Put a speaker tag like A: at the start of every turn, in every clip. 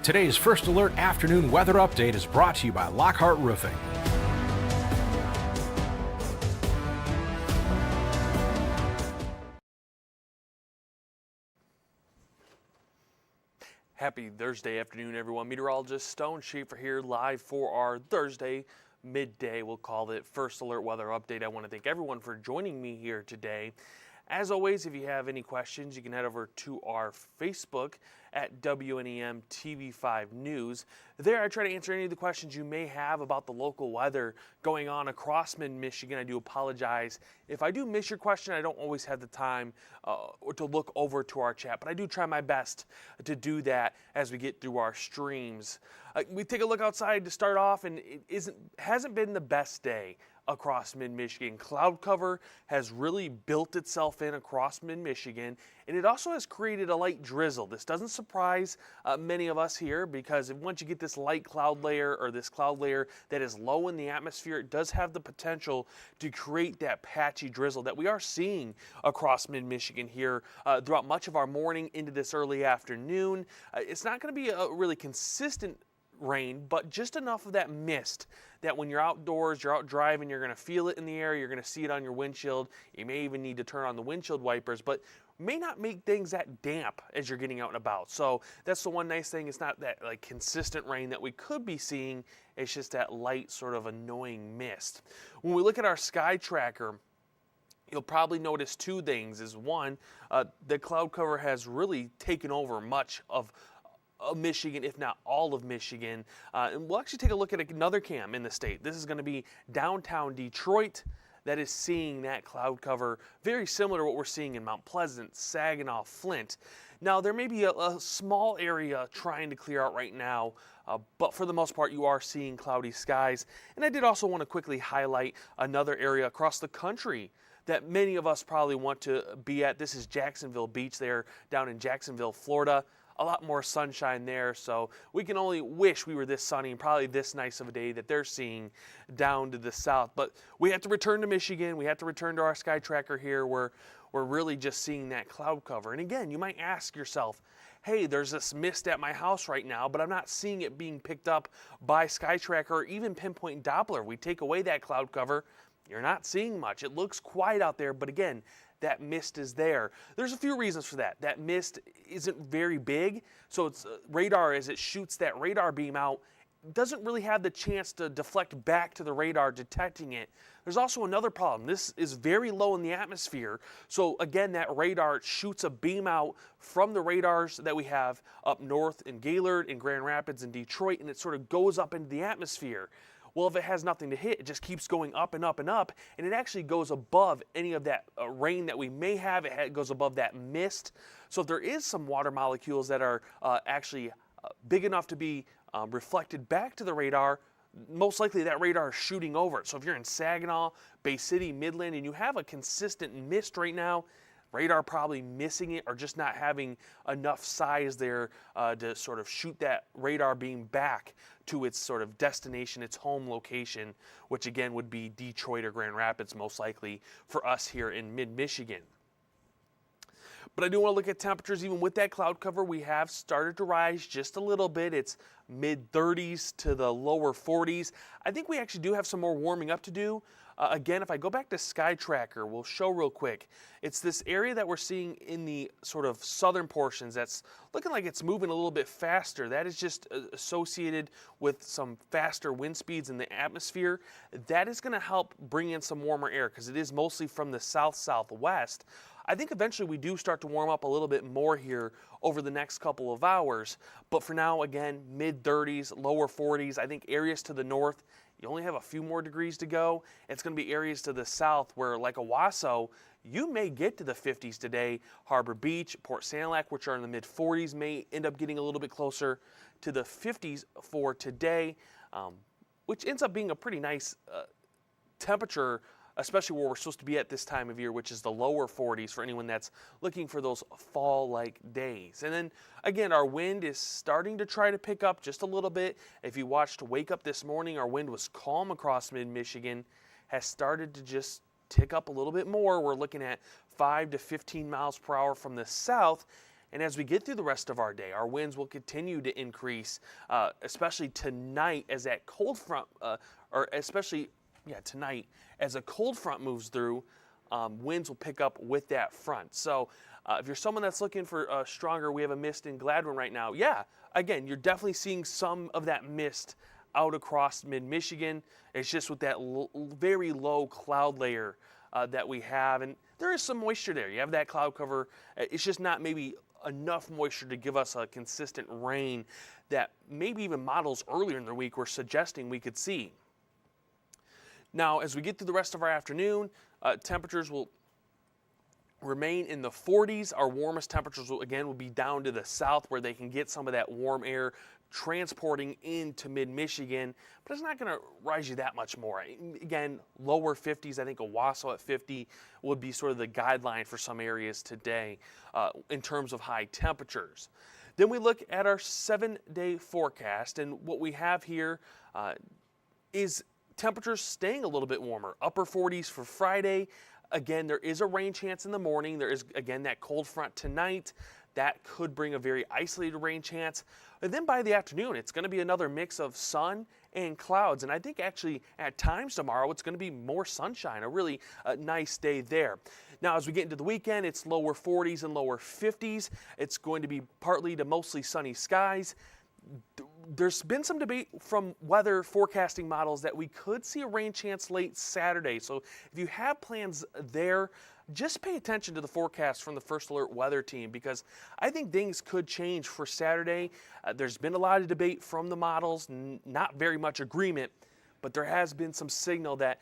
A: Today's First Alert afternoon weather update is brought to you by Lockhart Roofing.
B: Happy Thursday afternoon, everyone. Meteorologist Stone Schaefer here live for our Thursday midday, we'll call it First Alert weather update. I want to thank everyone for joining me here today. As always, if you have any questions, you can head over to our Facebook at WNEM TV5 News. There, I try to answer any of the questions you may have about the local weather going on across mid-Michigan. I do apologize. If I do miss your question, I don't always have the time or to look over to our chat, but I do try my best to do that as we get through our streams. We take a look outside to start off, and it hasn't been the best day across mid-Michigan. Cloud cover has really built itself in across mid-Michigan, and it also has created a light drizzle. This doesn't surprise many of us here, because once you get this light cloud layer, or this cloud layer that is low in the atmosphere, it does have the potential to create that patchy drizzle that we are seeing across mid-Michigan here throughout much of our morning into this early afternoon. It's not going to be a really consistent rain, but just enough of that mist that when you're outdoors, you're out driving, you're going to feel it in the air, you're going to see it on your windshield. You may even need to turn on the windshield wipers, but may not make things that damp as you're getting out and about. So that's the one nice thing. It's not that like consistent rain that we could be seeing. It's just that light sort of annoying mist. When we look at our sky tracker, you'll probably notice two things. Is one, the cloud cover has really taken over much of Michigan, if not all of Michigan. And we'll actually take a look at another cam in the state. This is going to be downtown Detroit that is seeing that cloud cover very similar to what we're seeing in Mount Pleasant, Saginaw, Flint. Now, there may be a small area trying to clear out right now, but for the most part, you are seeing cloudy skies. And I did also want to quickly highlight another area across the country that many of us probably want to be at. This is Jacksonville Beach there down in Jacksonville, Florida. A lot more sunshine there, so we can only wish we were this sunny and probably this nice of a day that they're seeing down to the south. But we have to return to Michigan. We have to return to our sky tracker here where we're really just seeing that cloud cover. And again, you might ask yourself, hey, there's this mist at my house right now, but I'm not seeing it being picked up by sky tracker or even pinpoint Doppler. We take away that cloud cover, you're not seeing much. It looks quiet out there, but again, that mist is there. There's a few reasons for that. That mist isn't very big, so it's radar, as it shoots that radar beam out, doesn't really have the chance to deflect back to the radar detecting it. There's also another problem. This is very low in the atmosphere, so again, that radar shoots a beam out from the radars that we have up north in Gaylord, in Grand Rapids, and Detroit, and it sort of goes up into the atmosphere. Well, if it has nothing to hit, it just keeps going up and up and up, and it actually goes above any of that rain that we may have. It goes above that mist. So if there is some water molecules that are actually big enough to be reflected back to the radar, most likely that radar is shooting over it. So if you're in Saginaw, Bay City, Midland, and you have a consistent mist right now, radar probably missing it or just not having enough size there to sort of shoot that radar beam back to its sort of destination, its home location, which again would be Detroit or Grand Rapids most likely for us here in mid-Michigan. But I do want to look at temperatures. Even with that cloud cover, we have started to rise just a little bit. It's mid-30s to the lower 40s. I think we actually do have some more warming up to do. Again, if I go back to Sky Tracker, we'll show real quick. It's this area that we're seeing in the sort of southern portions that's looking like it's moving a little bit faster. That is just associated with some faster wind speeds in the atmosphere. That is going to help bring in some warmer air because it is mostly from the south-southwest. I think eventually we do start to warm up a little bit more here over the next couple of hours. But for now, again, mid-30s, lower 40s. I think areas to the north, you only have a few more degrees to go. It's going to be areas to the south where, like Owasso, you may get to the 50s today. Harbor Beach, Port Sanilac, which are in the mid-40s, may end up getting a little bit closer to the 50s for today, which ends up being a pretty nice temperature, especially where we're supposed to be at this time of year, which is the lower 40s for anyone that's looking for those fall-like days. And then, again, our wind is starting to try to pick up just a little bit. If you watched Wake Up this morning, our wind was calm across mid-Michigan, has started to just tick up a little bit more. We're looking at 5 to 15 miles per hour from the south. And as we get through the rest of our day, our winds will continue to increase, especially tonight as that cold front, tonight as a cold front moves through, winds will pick up with that front. So if you're someone that's looking for stronger, we have a mist in Gladwin right now. Yeah, again, you're definitely seeing some of that mist out across mid-Michigan. It's just with that very low cloud layer that we have, and there is some moisture there. You have that cloud cover. It's just not maybe enough moisture to give us a consistent rain that maybe even models earlier in the week were suggesting we could see. Now, as we get through the rest of our afternoon, temperatures will remain in the 40s. Our warmest temperatures will be down to the south where they can get some of that warm air transporting into mid-Michigan, but it's not going to rise you that much more. Again, lower 50s. I think Owasso at 50 would be sort of the guideline for some areas today in terms of high temperatures. Then we look at our 7-day forecast, and what we have here is temperatures staying a little bit warmer. Upper 40s for Friday. Again, there is a rain chance in the morning. There is, again, that cold front tonight. That could bring a very isolated rain chance. And then by the afternoon, it's going to be another mix of sun and clouds. And I think actually at times tomorrow, it's going to be more sunshine, a really nice day there. Now, as we get into the weekend, it's lower 40s and lower 50s. It's going to be partly to mostly sunny skies. There's been some debate from weather forecasting models that we could see a rain chance late Saturday. So if you have plans there, just pay attention to the forecast from the First Alert Weather Team, because I think things could change for Saturday. There's been a lot of debate from the models, not very much agreement, but there has been some signal that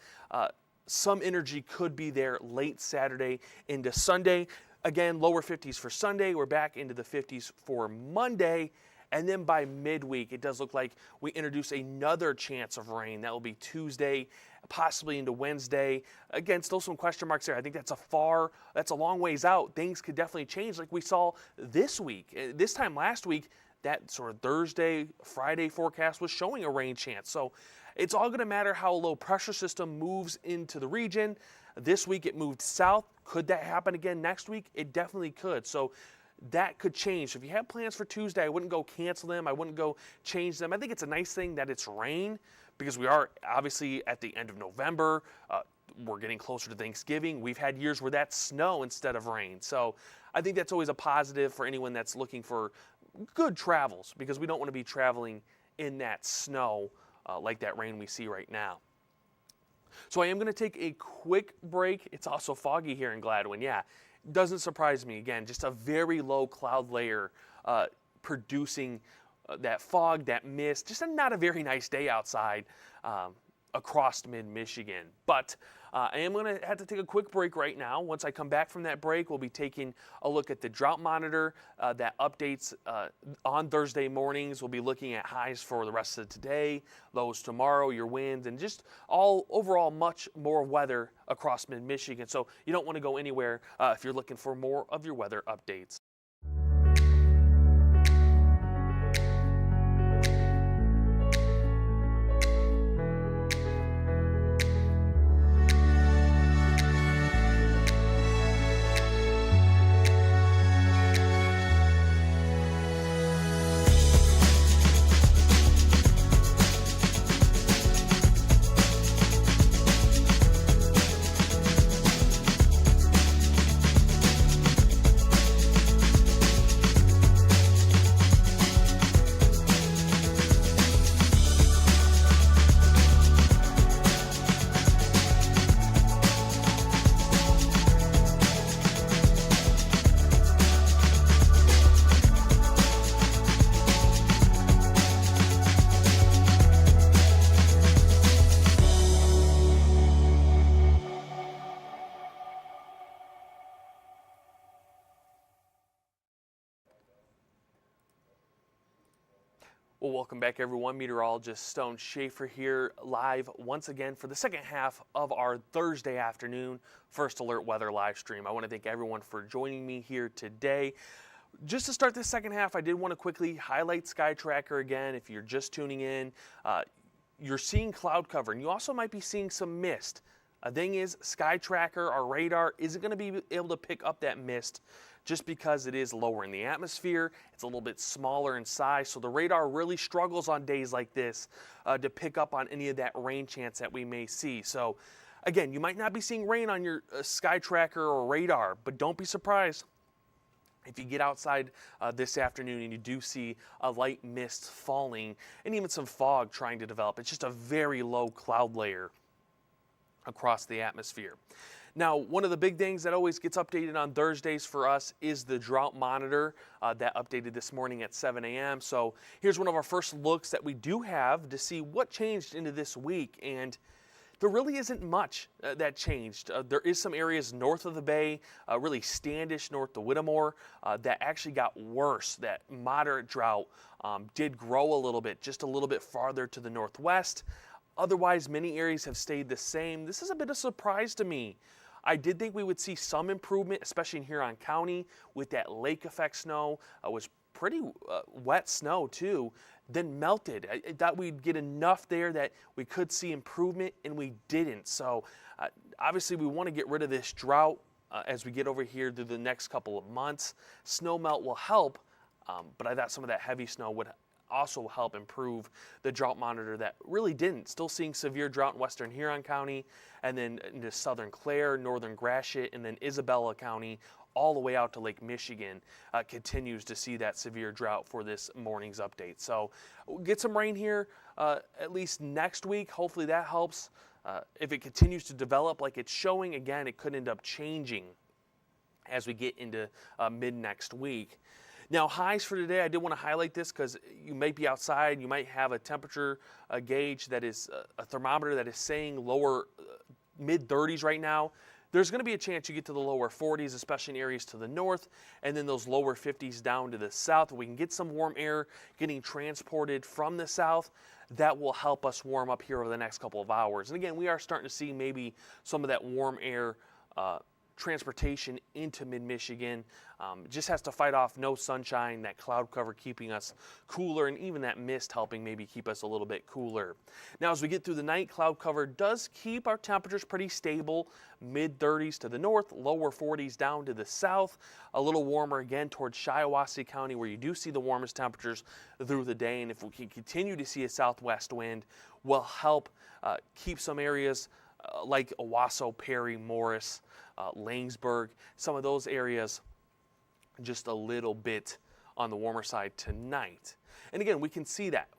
B: some energy could be there late Saturday into Sunday. Again, lower 50s for Sunday. We're back into the 50s for Monday. And then by midweek, it does look like we introduce another chance of rain. That will be Tuesday, possibly into Wednesday. Again, still some question marks there. I think that's a long ways out. Things could definitely change like we saw this week. This time last week, that sort of Thursday, Friday forecast was showing a rain chance. So it's all going to matter how a low pressure system moves into the region. This week it moved south. Could that happen again next week? It definitely could. So that could change. So if you have plans for Tuesday, I wouldn't go cancel them. I wouldn't go change them. I think it's a nice thing that it's rain, because we are obviously at the end of November. We're getting closer to Thanksgiving. We've had years where that's snow instead of rain. So I think that's always a positive for anyone that's looking for good travels, because we don't want to be traveling in that snow like that rain we see right now. So I am going to take a quick break. It's also foggy here in Gladwin. Yeah. Doesn't surprise me. Again, just a very low cloud layer producing that fog, that mist. Just not a very nice day outside across mid-Michigan. But I am going to have to take a quick break right now. Once I come back from that break, we'll be taking a look at the drought monitor that updates on Thursday mornings. We'll be looking at highs for the rest of today, lows tomorrow, your winds, and just all overall much more weather across mid-Michigan. So you don't want to go anywhere if you're looking for more of your weather updates. Well, welcome back, everyone. Meteorologist Stone Schaefer here, live once again for the second half of our Thursday afternoon First Alert Weather live stream. I want to thank everyone for joining me here today. Just to start this second half, I did want to quickly highlight Sky Tracker again. If you're just tuning in, you're seeing cloud cover, and you also might be seeing some mist. A thing is, Sky Tracker, our radar, isn't going to be able to pick up that mist just because it is lower in the atmosphere. It's a little bit smaller in size, so the radar really struggles on days like this to pick up on any of that rain chance that we may see. So again, you might not be seeing rain on your Sky Tracker or radar, but don't be surprised if you get outside this afternoon and you do see a light mist falling and even some fog trying to develop. It's just a very low cloud layer across the atmosphere. Now, one of the big things that always gets updated on Thursdays for us is the drought monitor that updated this morning at 7 a.m. So here's one of our first looks that we do have to see what changed into this week. And there really isn't much that changed. There is some areas north of the bay, really Standish north to Whittemore, that actually got worse. That moderate drought did grow a little bit, just a little bit farther to the northwest. Otherwise, many areas have stayed the same. This is a bit of a surprise to me. I did think we would see some improvement, especially in Huron County with that lake effect snow. It was pretty wet snow too, then melted. I thought we'd get enough there that we could see improvement, and we didn't. So obviously we want to get rid of this drought as we get over here through the next couple of months. Snow melt will help, but I thought some of that heavy snow would also help improve the drought monitor that really didn't. Still seeing severe drought in western Huron County, and then into southern Clare, northern Gratiot, and then Isabella County, all the way out to Lake Michigan, continues to see that severe drought for this morning's update. So we'll get some rain here at least next week. Hopefully that helps. If it continues to develop like it's showing, again, it could end up changing as we get into mid next week. Now, highs for today, I did want to highlight this because you might be outside, you might have a temperature gauge that is a thermometer that is saying lower mid 30s right now. There's going to be a chance you get to the lower 40s, especially in areas to the north, and then those lower 50s down to the south. We can get some warm air getting transported from the south. That will help us warm up here over the next couple of hours. And again, we are starting to see maybe some of that warm air transportation into mid-Michigan. Just has to fight off no sunshine, that cloud cover keeping us cooler, and even that mist helping maybe keep us a little bit cooler. Now, as we get through the night, cloud cover does keep our temperatures pretty stable, mid-30s to the north, lower 40s down to the south, a little warmer again towards Shiawassee County, where you do see the warmest temperatures through the day. And if we can continue to see a southwest wind, will help keep some areas like Owasso, Perry, Morris, Langsburg, some of those areas just a little bit on the warmer side tonight. And again, we can see that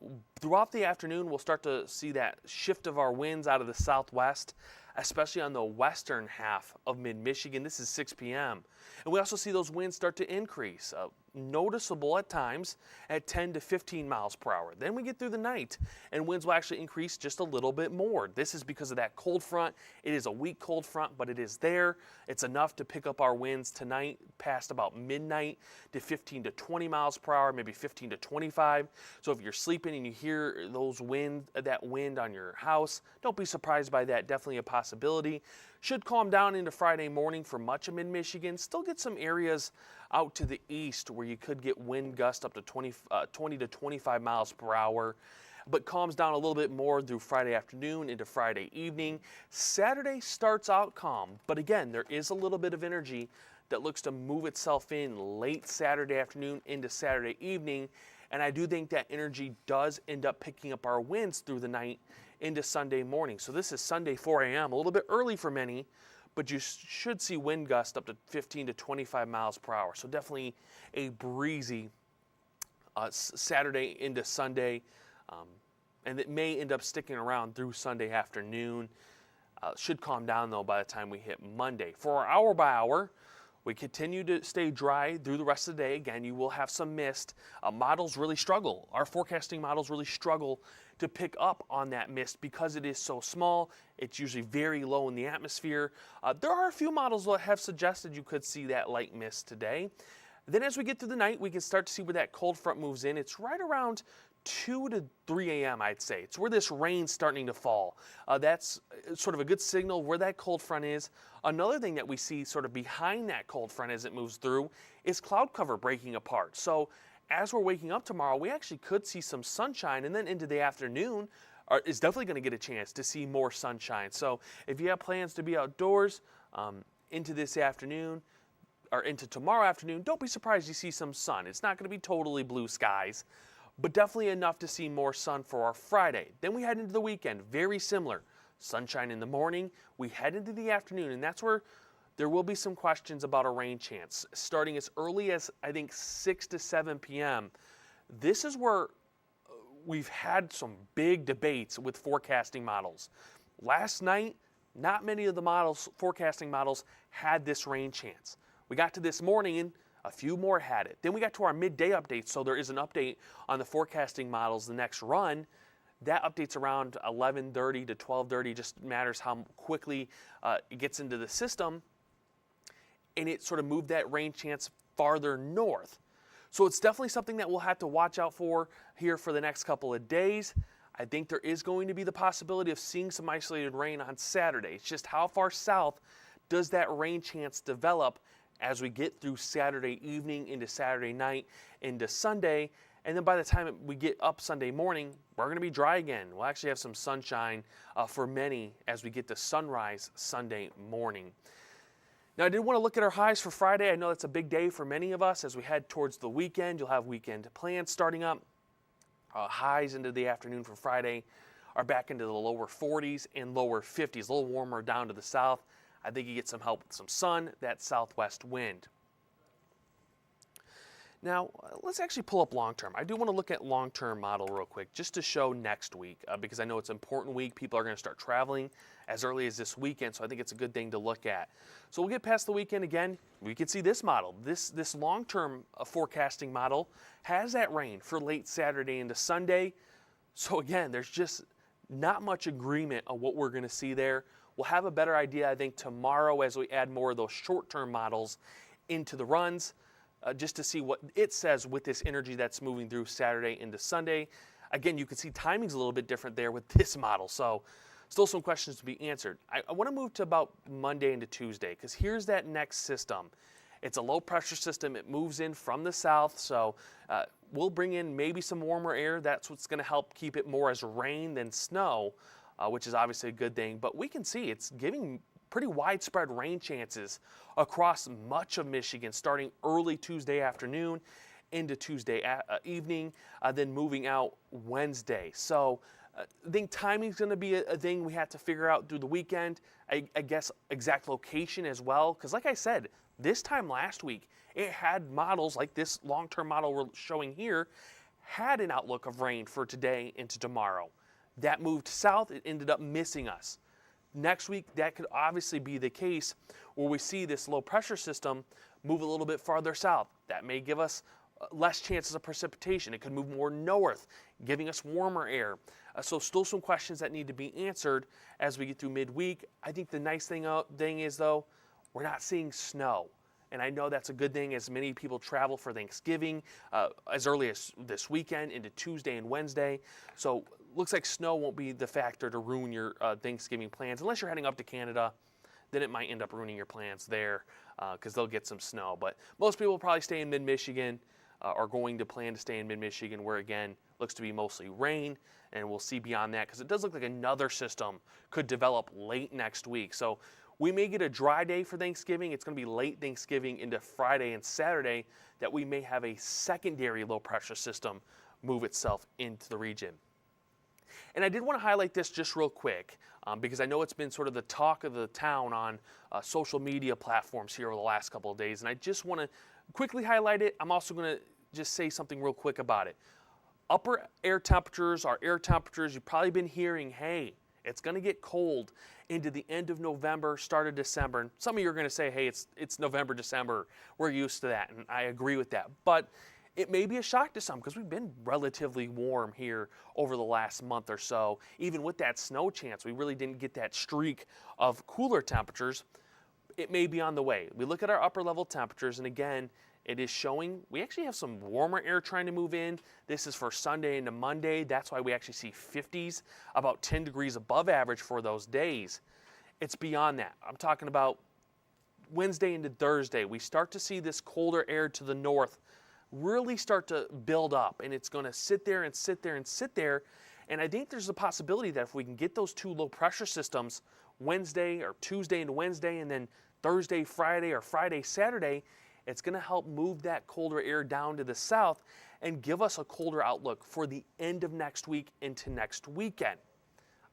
B: throughout the afternoon. We'll start to see that shift of our winds out of the southwest, especially on the western half of mid-Michigan. This is 6 p.m. And we also see those winds start to increase, noticeable at times at 10 to 15 miles per hour. Then we get through the night, and winds will actually increase just a little bit more. This is because of that cold front. It is a weak cold front, but it is there. It's enough to pick up our winds tonight past about midnight to 15 to 20 miles per hour, maybe 15 to 25. So if you're sleeping and you hear that wind on your house, don't be surprised by that. Definitely a possibility. Should calm down into Friday morning for much of mid-Michigan. Still get some areas out to the east where you could get wind gusts up to 20 to 25 miles per hour, but calms down a little bit more through Friday afternoon into Friday evening. Saturday starts out calm, but again, there is a little bit of energy that looks to move itself in late Saturday afternoon into Saturday evening, and I do think that energy does end up picking up our winds through the night into Sunday morning. So this is Sunday 4 a.m., a little bit early for many, but you should see wind gusts up to 15 to 25 miles per hour. So definitely a breezy Saturday into Sunday, and it may end up sticking around through Sunday afternoon. Should calm down, though, by the time we hit Monday. For our hour by hour, we continue to stay dry through the rest of the day. Again, you will have some mist. Models really struggle. Our forecasting models really struggle to pick up on that mist because it is so small. It's usually very low in the atmosphere. There are a few models that have suggested you could see that light mist today. Then as we get through the night, we can start to see where that cold front moves in. It's right around 2 to 3 a.m., I'd say. It's where this rain's starting to fall. That's sort of a good signal where that cold front is. Another thing that we see sort of behind that cold front as it moves through is cloud cover breaking apart. So as we're waking up tomorrow, we actually could see some sunshine, and then into the afternoon, is definitely going to get a chance to see more sunshine. So if you have plans to be outdoors into this afternoon or into tomorrow afternoon, don't be surprised you see some sun. It's not going to be totally blue skies, but definitely enough to see more sun for our Friday. Then we head into the weekend, very similar. Sunshine in the morning, we head into the afternoon, and that's where there will be some questions about a rain chance. Starting as early as, I think, 6 to 7 p.m., this is where we've had some big debates with forecasting models. Last night, not many of the forecasting models had this rain chance. We got to this morning and a few more had it. Then we got to our midday update, so there is an update on the forecasting models the next run. That update's around 11:30 to 12:30, just matters how quickly it gets into the system. And it sort of moved that rain chance farther north. So it's definitely something that we'll have to watch out for here for the next couple of days. I think there is going to be the possibility of seeing some isolated rain on Saturday. It's just how far south does that rain chance develop as we get through Saturday evening into Saturday night into Sunday. And then by the time we get up Sunday morning, we're going to be dry again. We'll actually have some sunshine for many as we get to sunrise Sunday morning. Now, I did want to look at our highs for Friday. I know that's a big day for many of us as we head towards the weekend. You'll have weekend plans starting up. Highs into the afternoon for Friday are back into the lower 40s and lower 50s, a little warmer down to the south. I think you get some help with some sun, that southwest wind. Now, let's actually pull up long-term. I do want to look at long-term model real quick just to show next week because I know it's an important week. People are going to start traveling as early as this weekend, so I think it's a good thing to look at. So we'll get past the weekend again. We can see this model. This long-term forecasting model has that rain for late Saturday into Sunday. So again, there's just not much agreement on what we're going to see there. We'll have a better idea, I think, tomorrow as we add more of those short-term models into the runs. Just to see what it says with this energy that's moving through Saturday into Sunday. Again, you can see timing's a little bit different there with this model, so still some questions to be answered. I want to move to about Monday into Tuesday because here's that next system. It's a low pressure system. It moves in from the south, so we'll bring in maybe some warmer air. That's what's going to help keep it more as rain than snow, which is obviously a good thing. But we can see it's giving pretty widespread rain chances across much of Michigan starting early Tuesday afternoon into Tuesday evening, then moving out Wednesday. So I think timing is going to be a thing we have to figure out through the weekend. I guess exact location as well, because like I said, this time last week, it had models like this long-term model we're showing here had an outlook of rain for today into tomorrow. That moved south. It ended up missing us. Next week, that could obviously be the case where we see this low pressure system move a little bit farther south. That may give us less chances of precipitation. It could move more north, giving us warmer air. So still some questions that need to be answered as we get through midweek. I think the nice thing is, though, we're not seeing snow. And I know that's a good thing as many people travel for Thanksgiving as early as this weekend into Tuesday and Wednesday. So looks like snow won't be the factor to ruin your Thanksgiving plans. Unless you're heading up to Canada, then it might end up ruining your plans there because they'll get some snow. But most people will probably stay in mid-Michigan, are going to plan to stay in mid-Michigan where, again, looks to be mostly rain. And we'll see beyond that because it does look like another system could develop late next week. So we may get a dry day for Thanksgiving. It's going to be late Thanksgiving into Friday and Saturday that we may have a secondary low-pressure system move itself into the region. And I did want to highlight this just real quick because I know it's been sort of the talk of the town on social media platforms here over the last couple of days. And I just want to quickly highlight it. I'm also going to just say something real quick about it. Upper air temperatures, our air temperatures, you've probably been hearing, hey, it's going to get cold into the end of November, start of December. And some of you are going to say, hey, it's November, December. We're used to that, and I agree with that. But it may be a shock to some because we've been relatively warm here over the last month or so. Even with that snow chance, we really didn't get that streak of cooler temperatures. It may be on the way. We look at our upper level temperatures, and again, it is showing we actually have some warmer air trying to move in. This is for Sunday into Monday. That's why we actually see 50s, about 10 degrees above average for those days. It's beyond that. I'm talking about Wednesday into Thursday. We start to see this colder air to the north really start to build up, and it's going to sit there and sit there and sit there. And I think there's a possibility that if we can get those two low pressure systems Wednesday or Tuesday into Wednesday, and then Thursday, Friday, or Friday, Saturday, it's going to help move that colder air down to the south and give us a colder outlook for the end of next week into next weekend.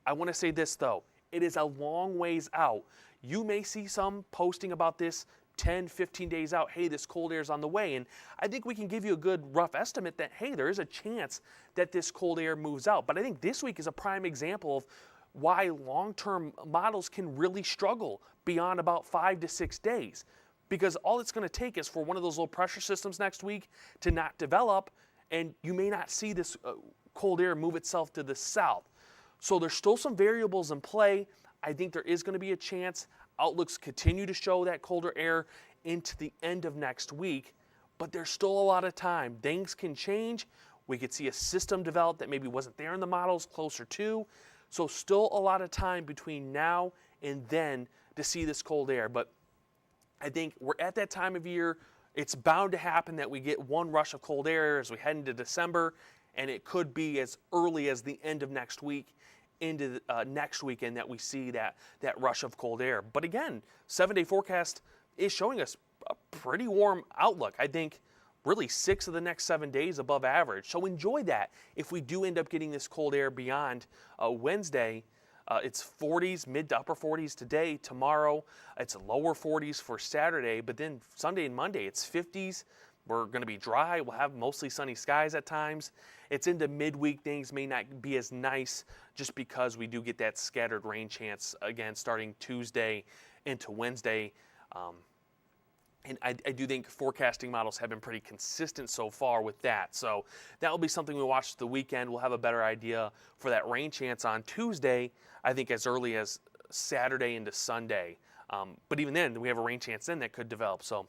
B: I want to say this though, it is a long ways out. You may see some posting about this 10, 15 days out, hey, this cold air is on the way. And I think we can give you a good rough estimate that, hey, there is a chance that this cold air moves out. But I think this week is a prime example of why long-term models can really struggle beyond about 5 to 6 days. Because all it's going to take is for one of those low pressure systems next week to not develop, and you may not see this cold air move itself to the south. So there's still some variables in play. I think there is going to be a chance. Outlooks continue to show that colder air into the end of next week, but there's still a lot of time. Things can change. We could see a system develop that maybe wasn't there in the models, closer to. So still a lot of time between now and then to see this cold air. But I think we're at that time of year. It's bound to happen that we get one rush of cold air as we head into December, and it could be as early as the end of next week into next weekend that we see that rush of cold air. But again, 7-day forecast is showing us a pretty warm outlook. I think really 6 of the next 7 days above average. So enjoy that. If we do end up getting this cold air beyond Wednesday, it's 40s, mid to upper 40s today. Tomorrow, it's lower 40s for Saturday. But then Sunday and Monday, it's 50s. We're going to be dry. We'll have mostly sunny skies at times. It's into midweek. Things may not be as nice just because we do get that scattered rain chance again starting Tuesday into Wednesday. And I do think forecasting models have been pretty consistent so far with that. So that will be something we watch the weekend. We'll have a better idea for that rain chance on Tuesday, I think as early as Saturday into Sunday. But even then, we have a rain chance then that could develop. So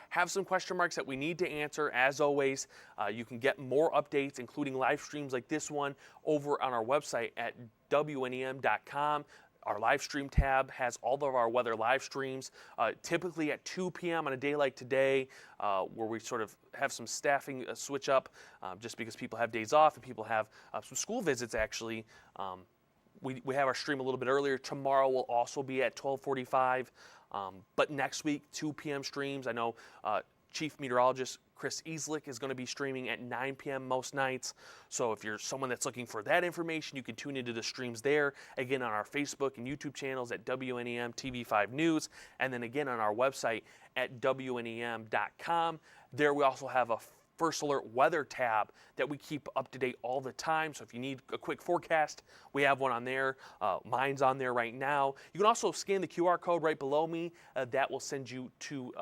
B: have some question marks that we need to answer. As always, you can get more updates, including live streams like this one, over on our website at WNEM.com. Our live stream tab has all of our weather live streams, typically at 2 p.m. on a day like today, where we sort of have some staffing switch up just because people have days off and people have some school visits actually. We have our stream a little bit earlier. Tomorrow will also be at 12:45. But next week, 2 p.m. streams. I know Chief Meteorologist Chris Easlick is going to be streaming at 9 p.m. most nights. So if you're someone that's looking for that information, you can tune into the streams there. Again, on our Facebook and YouTube channels at WNEM TV5 News. And then again on our website at WNEM.com. There we also have a First Alert weather tab that we keep up to date all the time. So if you need a quick forecast, we have one on there. Mine's on there right now. You can also scan the QR code right below me. That will send you to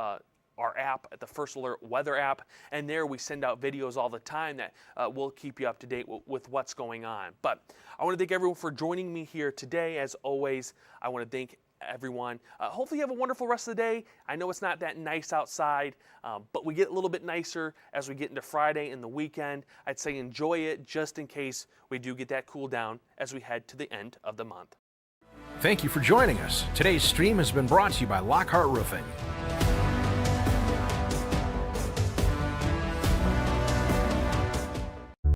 B: our app, at the First Alert weather app. And there we send out videos all the time that will keep you up to date with what's going on. But I want to thank everyone for joining me here today. As always, I want to thank everyone. Hopefully you have a wonderful rest of the day. I know it's not that nice outside, but we get a little bit nicer as we get into Friday and the weekend. I'd say enjoy it just in case we do get that cool down as we head to the end of the month.
A: Thank you for joining us. Today's stream has been brought to you by Lockhart Roofing.